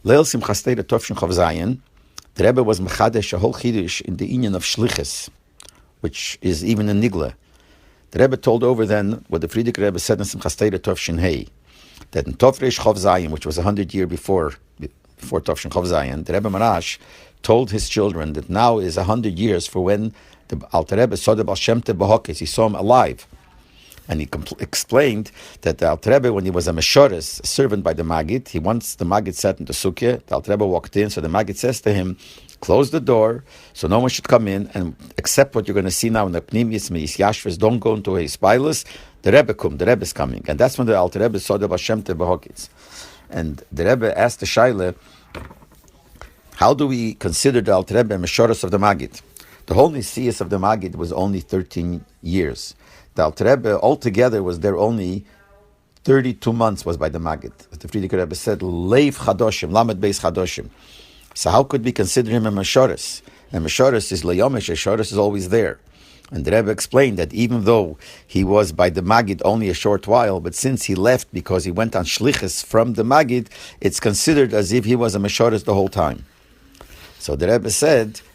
Leil Simchas Torah Tovshin Chav Zayin, the Rebbe was mechadesh a whole chidush in the inyan of Shlichus, which is even a nigla. The Rebbe told over then what the Frierdiker Rebbe said in Simchas Torah Tovshin Hey, that in Tov Reish Chav Zayin, which was 100 years before Tovshin Chav Zayin, the Rebbe Marash told his children that now is 100 years for when the Alter Rebbe saw the Baal Shem Tov B'Hokes, he saw him alive. And he explained that the Alter Rebbe, when he was a Meshoris, a servant by the Maggid, once the Maggid sat in the Sukkah, the Alter Rebbe walked in, so the Maggid says to him, close the door, so no one should come in, and except what you're going to see now in the Pnimis, Meis Yashvas, don't go into his Spilus, the Rebbe is coming. And that's when the Alter Rebbe saw the Baal Shem Tov B'Hokes. And the Rebbe asked the Shaila, how do we consider the Alter Rebbe Meshoris of the Maggid? The whole Nisias of the Maggid was only 13 years. The Alter Rebbe altogether was there only 32 months was by the Maggid. The Frierdiker Rebbe said, Leiv Chadoshim, Lamed Beis Chadoshim. So how could we consider him a Meshoris? And Meshoris is Leyomish, Meshoris is always there. And the Rebbe explained that even though he was by the Maggid only a short while, but since he left because he went on Shlichus from the Maggid, it's considered as if he was a Meshoris the whole time. So the Rebbe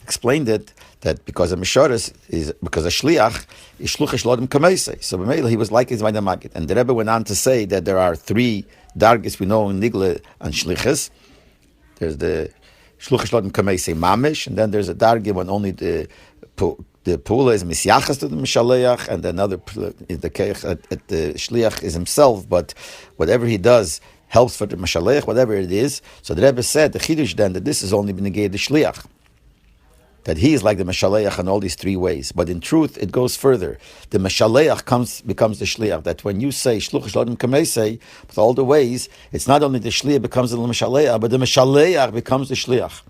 explained it, that because a Meshoris is, because a Shliach is Shluchish Lodem Kameisei. So he was like his by the Maggid. And the Rebbe went on to say that there are three dargis we know in Nigle and Shlichus. There's the Shluchish Lodem Kameisei Mamish, and then there's a dargi when only the Pula is Misyachas to the Mishaleach, and another is the Shliach is himself, but whatever he does helps for the Mishaleach, whatever it is. So the Rebbe said, the Chidush then, that this is only B'negei the Shliach, that he is like the Meshaleach in all these three ways. But in truth, it goes further. The Meshaleach becomes the Shliach. That when you say Shluchish Lodem Kameisei, with all the ways, it's not only the Shliach becomes the Meshaleach, but the Meshaleach becomes the Shliach.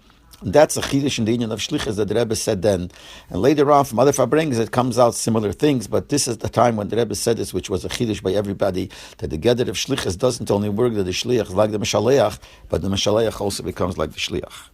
And that's a Chidush in the union of Shlichus that the Rebbe said then. And later on, from other Fabrengs, it comes out similar things. But this is the time when the Rebbe said this, which was a Chidush by everybody, that the Geder of Shlichus doesn't only work that the Shliach is like the Meshaleach, but the Meshaleach also becomes like the Shliach.